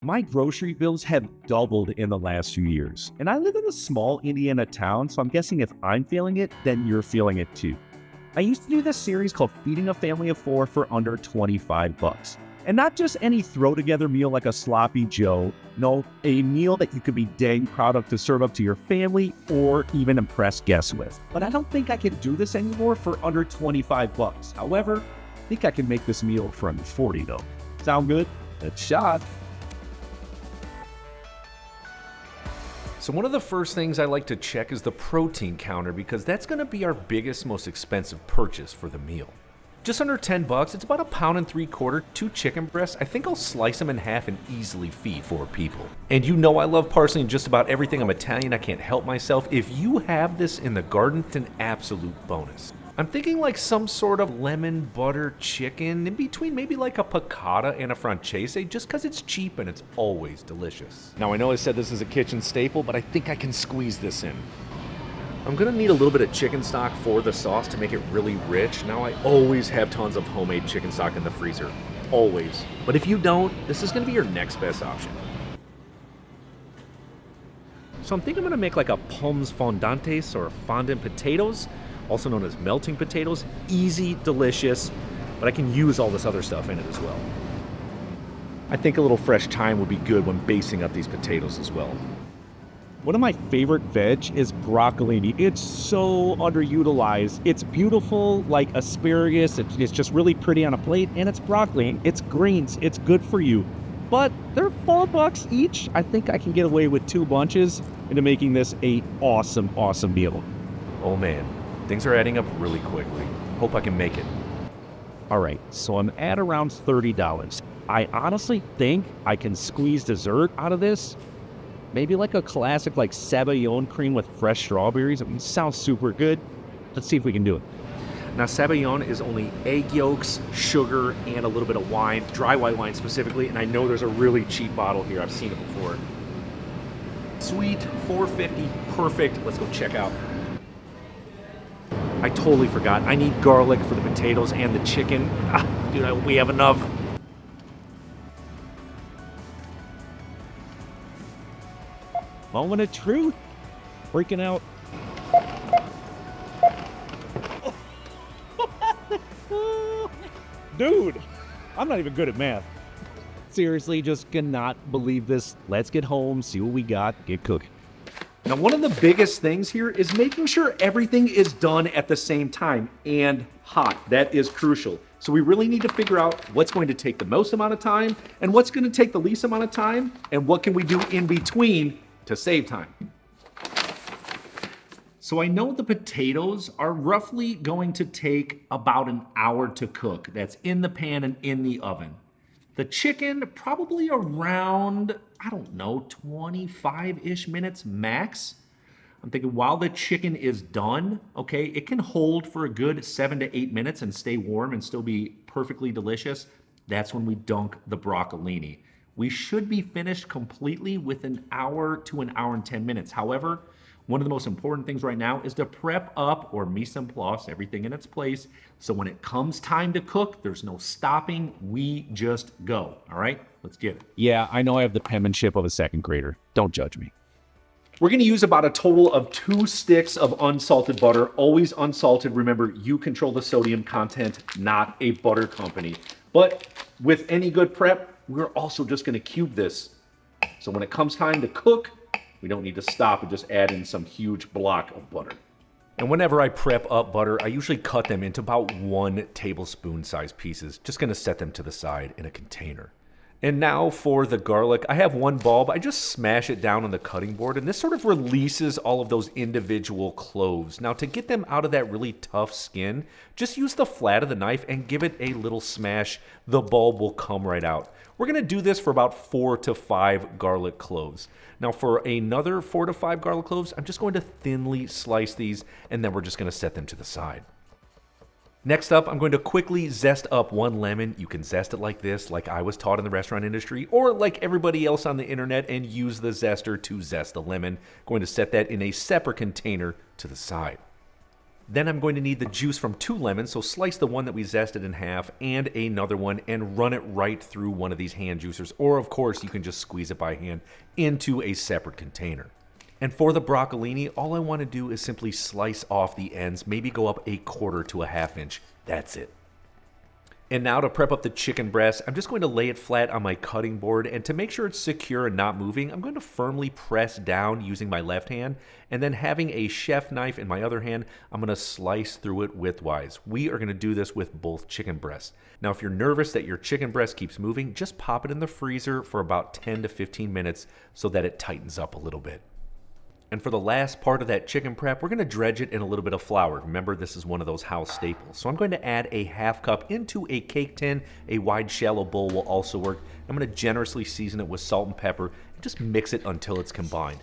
My grocery bills have doubled in the last few years, and I live in a small Indiana town, so I'm guessing if I'm feeling it, then you're feeling it too. I used to do this series called Feeding a Family of Four for under 25 bucks. And not just any throw together meal like a sloppy Joe, no, a meal that you could be dang proud of to serve up to your family or even impress guests with. But I don't think I can do this anymore for under 25 bucks. However, I think I can make this meal for under 40 though. Sound good? Let's shot. So one of the first things I like to check is the protein counter because that's going to be our biggest, most expensive purchase for the meal. Just under 10 bucks, it's about 1.75 pounds, 2 chicken breasts. I think I'll slice them in half and easily feed 4 people. And you know I love parsley in just about everything. I'm Italian, I can't help myself. If you have this in the garden, it's an absolute bonus. I'm thinking like some sort of lemon butter chicken in between maybe like a piccata and a francese just because it's cheap and it's always delicious. Now I know I said this is a kitchen staple, but I think I can squeeze this in. I'm gonna need a little bit of chicken stock for the sauce to make it really rich. Now I always have tons of homemade chicken stock in the freezer, always. But if you don't, this is gonna be your next best option. So I'm thinking I'm gonna make like a Pommes fondantes or fondant potatoes, also known as melting potatoes. Easy, delicious, but I can use all this other stuff in it as well. I think a little fresh thyme would be good when basting up these potatoes as well. One of my favorite veg is broccolini. It's so underutilized. It's beautiful like asparagus. It's just really pretty on a plate, and it's broccoli. It's greens. It's good for you. But they're $4 each. I think I can get away with 2 bunches into making this a awesome meal. Oh man, things are adding up really quickly. Hope I can make it. All right, so I'm at around $30. I honestly think I can squeeze dessert out of this. Maybe like a classic like Sabayon cream with fresh strawberries. I mean, it sounds super good. Let's see if we can do it. Now Sabayon is only egg yolks, sugar, and a little bit of wine, dry white wine specifically, and I know there's a really cheap bottle here. I've seen it before. Sweet, $4.50, perfect. Let's go check out. I totally forgot. I need garlic for the potatoes and the chicken. Dude, we have enough. Moment of truth. Freaking out. Dude, I'm not even good at math. Seriously, just cannot believe this. Let's get home, see what we got, get cooking. Now, one of the biggest things here is making sure everything is done at the same time and hot. That is crucial. So we really need to figure out what's going to take the most amount of time and what's going to take the least amount of time and what can we do in between to save time. So I know the potatoes are roughly going to take about an hour to cook. That's in the pan and in the oven. The chicken, probably around, 25-ish minutes max. I'm thinking while the chicken is done, okay, it can hold for a good 7 to 8 minutes and stay warm and still be perfectly delicious. That's when we dunk the broccolini. We should be finished completely with an hour to an hour and 10 minutes. However, one of the most important things right now is to prep up or mise en place, everything in its place. So when it comes time to cook, there's no stopping. We just go. All right, let's get it. Yeah, I know I have the penmanship of a second grader. Don't judge me. We're going to use about a total of 2 sticks of unsalted butter, always unsalted. Remember, you control the sodium content, not a butter company. But with any good prep, we're also just going to cube this. So when it comes time to cook, we don't need to stop and just add in some huge block of butter. And whenever I prep up butter, I usually cut them into about 1 tablespoon size pieces. Just going to set them to the side in a container. And now for the garlic, I have 1 bulb. I just smash it down on the cutting board, and this sort of releases all of those individual cloves. Now to get them out of that really tough skin, just use the flat of the knife and give it a little smash. The bulb will come right out. We're gonna do this for about 4 to 5 garlic cloves. Now for another 4 to 5 garlic cloves, I'm just going to thinly slice these, and then we're just gonna set them to the side. Next up, I'm going to quickly zest up 1 lemon. You can zest it like this, like I was taught in the restaurant industry, or like everybody else on the internet, and use the zester to zest the lemon. Going to set that in a separate container to the side. Then I'm going to need the juice from 2 lemons, so slice the one that we zested in half and another one and run it right through one of these hand juicers, or of course you can just squeeze it by hand into a separate container. And for the broccolini, all I want to do is simply slice off the ends, maybe go up 1/4 to 1/2 inch. That's it. And now to prep up the chicken breast, I'm just going to lay it flat on my cutting board, and to make sure it's secure and not moving, I'm going to firmly press down using my left hand, and then having a chef knife in my other hand, I'm going to slice through it widthwise. We are going to do this with both chicken breasts. Now, if you're nervous that your chicken breast keeps moving, just pop it in the freezer for about 10 to 15 minutes so that it tightens up a little bit. And for the last part of that chicken prep, we're going to dredge it in a little bit of flour. Remember, this is one of those house staples. So I'm going to add a 1/2 cup into a cake tin. A wide, shallow bowl will also work. I'm going to generously season it with salt and pepper and just mix it until it's combined.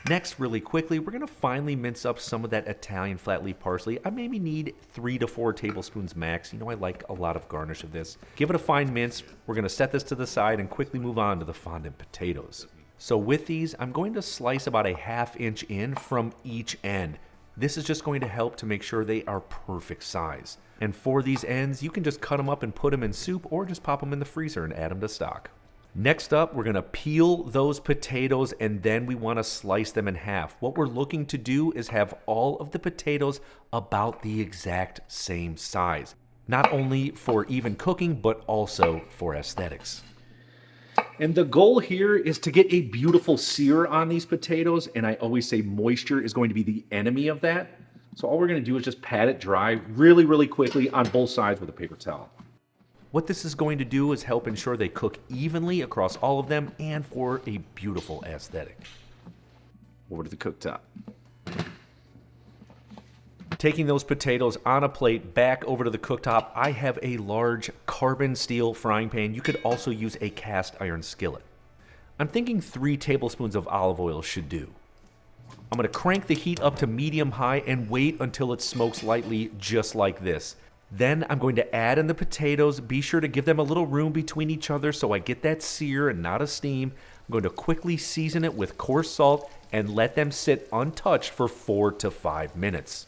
Next, really quickly, we're going to finely mince up some of that Italian flat leaf parsley. I maybe need 3 to 4 tablespoons max. You know, I like a lot of garnish of this. Give it a fine mince. We're going to set this to the side and quickly move on to the fondant potatoes. So with these, I'm going to slice about a 1/2 inch in from each end. This is just going to help to make sure they are perfect size. And for these ends, you can just cut them up and put them in soup, or just pop them in the freezer and add them to stock. Next up, we're going to peel those potatoes, and then we want to slice them in half. What we're looking to do is have all of the potatoes about the exact same size. Not only for even cooking, but also for aesthetics. And the goal here is to get a beautiful sear on these potatoes, and I always say moisture is going to be the enemy of that. So all we're going to do is just pat it dry really, really quickly on both sides with a paper towel. What this is going to do is help ensure they cook evenly across all of them and for a beautiful aesthetic. Over to the cooktop. Taking those potatoes on a plate back over to the cooktop, I have a large carbon steel frying pan. You could also use a cast iron skillet. I'm thinking 3 tablespoons of olive oil should do. I'm going to crank the heat up to medium high and wait until it smokes lightly, just like this. Then I'm going to add in the potatoes. Be sure to give them a little room between each other so I get that sear and not a steam. I'm going to quickly season it with coarse salt and let them sit untouched for 4 to 5 minutes.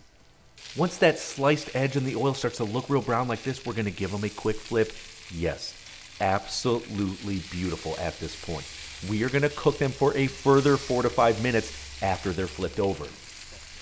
Once that sliced edge in the oil starts to look real brown like this, we're going to give them a quick flip. Yes, absolutely beautiful at this point. We are going to cook them for a further 4 to 5 minutes after they're flipped over.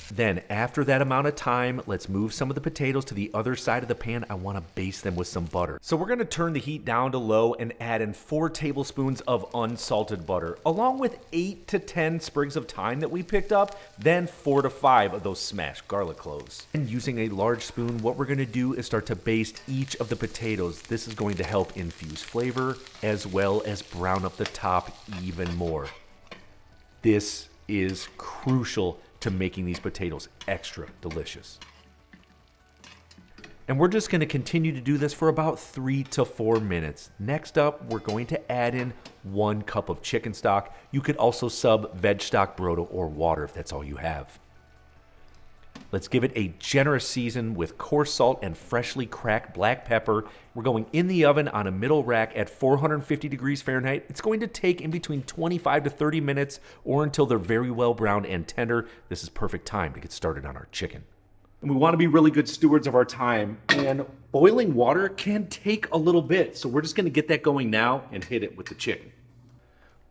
Then, after that amount of time, let's move some of the potatoes to the other side of the pan. I want to baste them with some butter. So we're going to turn the heat down to low and add in 4 tablespoons of unsalted butter, along with 8 to 10 sprigs of thyme that we picked up, then 4 to 5 of those smashed garlic cloves. And using a large spoon, what we're going to do is start to baste each of the potatoes. This is going to help infuse flavor, as well as brown up the top even more. This is crucial to making these potatoes extra delicious. And we're just going to continue to do this for about 3 to 4 minutes. Next up, we're going to add in 1 cup of chicken stock. You could also sub veg stock, brodo, or water if that's all you have. Let's give it a generous season with coarse salt and freshly cracked black pepper. We're going in the oven on a middle rack at 450 degrees Fahrenheit. It's going to take in between 25 to 30 minutes or until they're very well browned and tender. This is perfect time to get started on our chicken. And we want to be really good stewards of our time, and boiling water can take a little bit. So we're just going to get that going now and hit it with the chicken.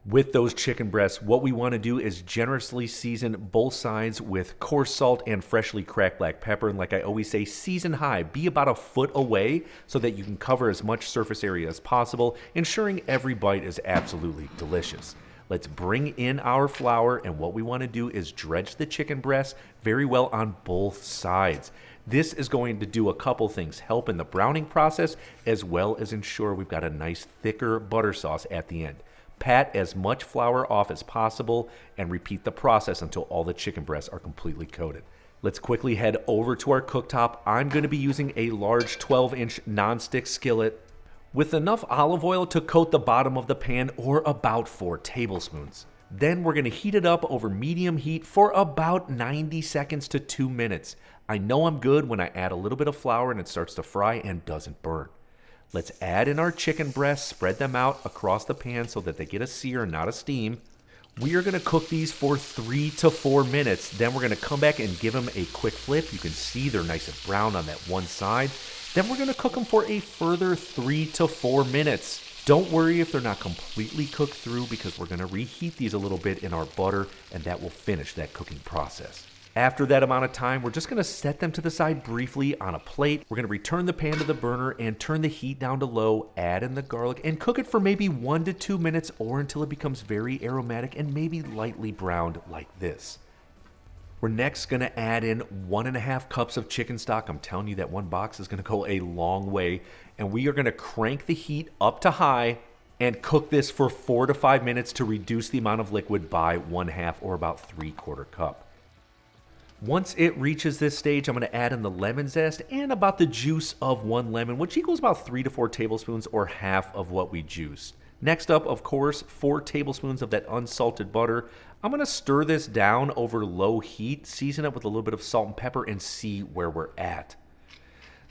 With those chicken breasts, what we want to do is generously season both sides with coarse salt and freshly cracked black pepper. And like I always say, season high. Be about a foot away so that you can cover as much surface area as possible, ensuring every bite is absolutely delicious. Let's bring in our flour, and what we want to do is dredge the chicken breast very well on both sides. This is going to do a couple things, help in the browning process, as well as ensure we've got a nice thicker butter sauce at the end. Pat as much flour off as possible and repeat the process until all the chicken breasts are completely coated. Let's quickly head over to our cooktop. I'm going to be using a large 12-inch nonstick skillet with enough olive oil to coat the bottom of the pan, or about 4 tablespoons. Then we're going to heat it up over medium heat for about 90 seconds to 2 minutes. I know I'm good when I add a little bit of flour and it starts to fry and doesn't burn. Let's add in our chicken breasts, spread them out across the pan so that they get a sear and not a steam. We are going to cook these for 3 to 4 minutes. Then we're going to come back and give them a quick flip. You can see they're nice and brown on that one side. Then we're going to cook them for a further 3 to 4 minutes. Don't worry if they're not completely cooked through, because we're going to reheat these a little bit in our butter, and that will finish that cooking process. After that amount of time, we're just going to set them to the side briefly on a plate. We're going to return the pan to the burner and turn the heat down to low, add in the garlic, and cook it for maybe 1 to 2 minutes, or until it becomes very aromatic and maybe lightly browned like this. We're next going to add in 1.5 cups of chicken stock. I'm telling you that one box is going to go a long way. And we are going to crank the heat up to high and cook this for 4 to 5 minutes to reduce the amount of liquid by 1/2 or about 3/4 cup. Once it reaches this stage, I'm going to add in the lemon zest and about the juice of 1 lemon, which equals about 3 to 4 tablespoons, or half of what we juiced. Next up, of course, 4 tablespoons of that unsalted butter. I'm going to stir this down over low heat, season it with a little bit of salt and pepper, and see where we're at.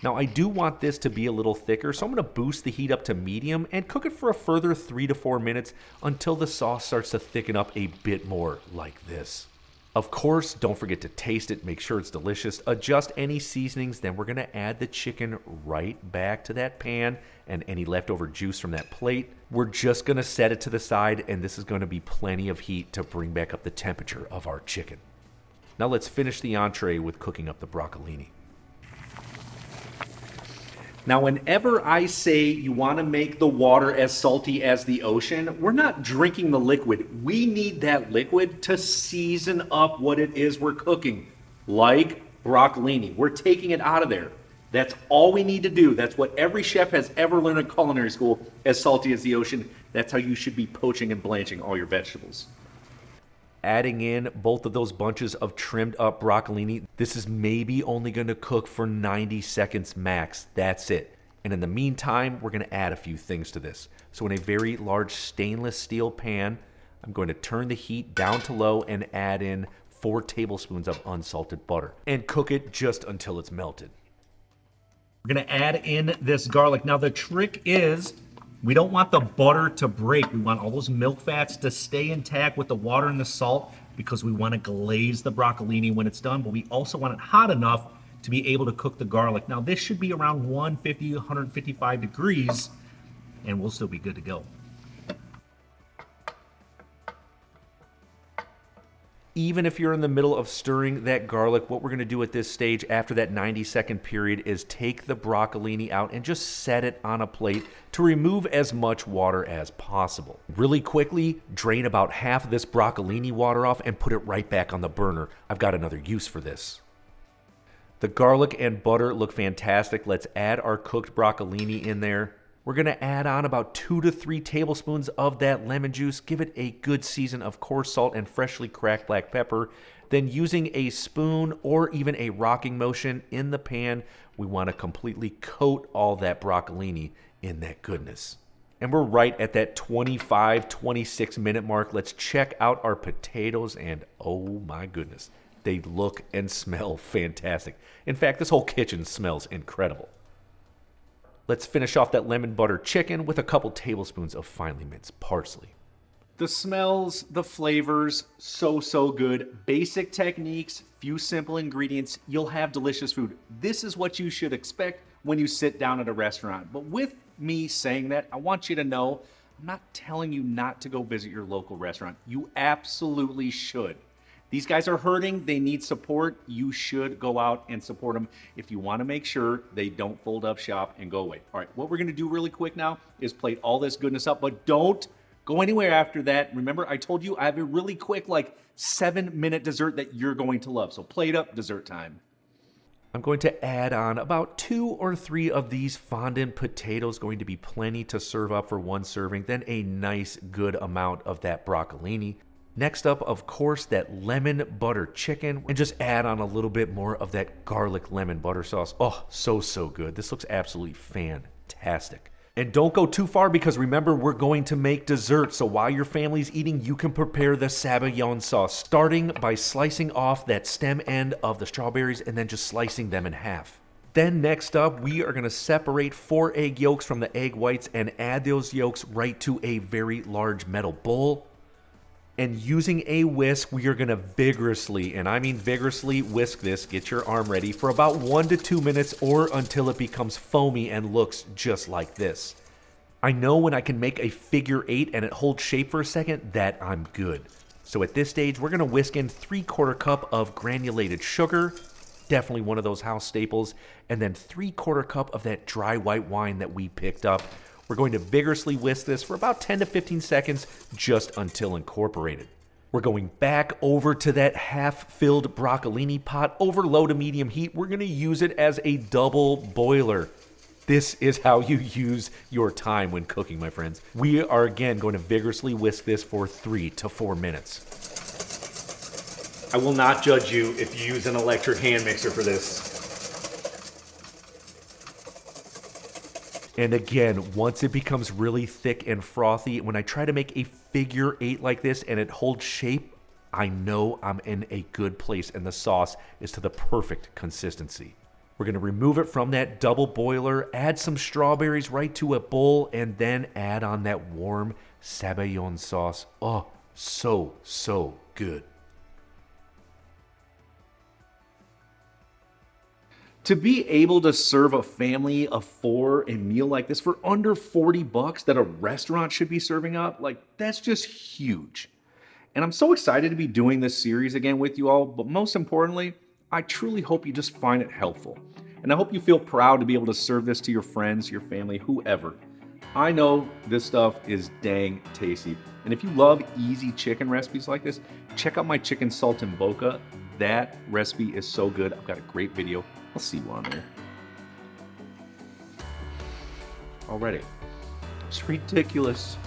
Now, I do want this to be a little thicker, so I'm going to boost the heat up to medium and cook it for a further 3 to 4 minutes until the sauce starts to thicken up a bit more like this. Of course, don't forget to taste it, make sure it's delicious, adjust any seasonings, then we're going to add the chicken right back to that pan and any leftover juice from that plate. We're just going to set it to the side, and this is going to be plenty of heat to bring back up the temperature of our chicken. Now let's finish the entree with cooking up the broccolini. Now, whenever I say you want to make the water as salty as the ocean, we're not drinking the liquid. We need that liquid to season up what it is we're cooking, like broccolini. We're taking it out of there. That's all we need to do. That's what every chef has ever learned in culinary school, as salty as the ocean. That's how you should be poaching and blanching all your vegetables. Adding in both of those bunches of trimmed up broccolini. This is maybe only going to cook for 90 seconds max. That's it. And in the meantime, we're going to add a few things to this. So in a very large stainless steel pan, I'm going to turn the heat down to low and add in 4 tablespoons of unsalted butter and cook it just until it's melted. We're going to add in this garlic. Now, the trick is we don't want the butter to break. We want all those milk fats to stay intact with the water and the salt, because we want to glaze the broccolini when it's done, but we also want it hot enough to be able to cook the garlic. Now, this should be around 150, 155 degrees, and we'll still be good to go. Even if you're in the middle of stirring that garlic, what we're going to do at this stage after that 90-second period is take the broccolini out and just set it on a plate to remove as much water as possible. Really quickly, drain about half of this broccolini water off and put it right back on the burner. I've got another use for this. The garlic and butter look fantastic. Let's add our cooked broccolini in there. We're going to add on about 2 to 3 tablespoons of that lemon juice. Give it a good season of coarse salt and freshly cracked black pepper. Then, using a spoon or even a rocking motion in the pan, we want to completely coat all that broccolini in that goodness. And we're right at that 25-26 minute mark. Let's check out our potatoes, and oh my goodness, they look and smell fantastic. In fact, this whole kitchen smells incredible. Let's finish off that lemon butter chicken with a couple tablespoons of finely minced parsley. The smells, the flavors, so good. Basic techniques, few simple ingredients, you'll have delicious food. This is what you should expect when you sit down at a restaurant. But with me saying that, I want you to know, I'm not telling you not to go visit your local restaurant. You absolutely should. These guys are hurting. They need support. You should go out and support them if you want to make sure they don't fold up shop and go away. All right, what we're going to do really quick now is plate all this goodness up, but don't go anywhere after that. Remember, I told you I have a really quick, 7-minute dessert that you're going to love. So plate up, dessert time. I'm going to add on about 2 or 3 of these fondant potatoes, going to be plenty to serve up for one serving, then a nice good amount of that broccolini. Next up, of course, that lemon butter chicken, and just add on a little bit more of that garlic lemon butter sauce. Oh, so good. This looks absolutely fantastic. And don't go too far, because remember, we're going to make dessert. So while your family's eating, you can prepare the sabayon sauce, starting by slicing off that stem end of the strawberries and then just slicing them in half. Then next up, we are going to separate 4 egg yolks from the egg whites and add those yolks right to a very large metal bowl. And using a whisk, we are gonna vigorously, and I mean vigorously, whisk this, get your arm ready, for about 1 to 2 minutes or until it becomes foamy and looks just like this. I know when I can make a figure 8 and it holds shape for a second that I'm good. So at this stage, we're gonna whisk in 3/4 cup of granulated sugar, definitely one of those house staples, and then 3/4 cup of that dry white wine that we picked up. We're going to vigorously whisk this for about 10 to 15 seconds, just until incorporated. We're going back over to that half-filled broccolini pot over low to medium heat. We're gonna use it as a double boiler. This is how you use your time when cooking, my friends. We are again going to vigorously whisk this for 3 to 4 minutes. I will not judge you if you use an electric hand mixer for this. And again, once it becomes really thick and frothy, when I try to make a figure 8 like this and it holds shape, I know I'm in a good place and the sauce is to the perfect consistency. We're gonna remove it from that double boiler, add some strawberries right to a bowl, and then add on that warm Sabayon sauce. Oh, so good. To be able to serve a family of 4 a meal like this for under $40 that a restaurant should be serving up, like that's just huge. And I'm so excited to be doing this series again with you all, but most importantly, I truly hope you just find it helpful. And I hope you feel proud to be able to serve this to your friends, your family, whoever. I know this stuff is dang tasty. And if you love easy chicken recipes like this, check out my chicken salt and boca. That recipe is so good. I've got a great video. I'll see you on there. Already. It's ridiculous.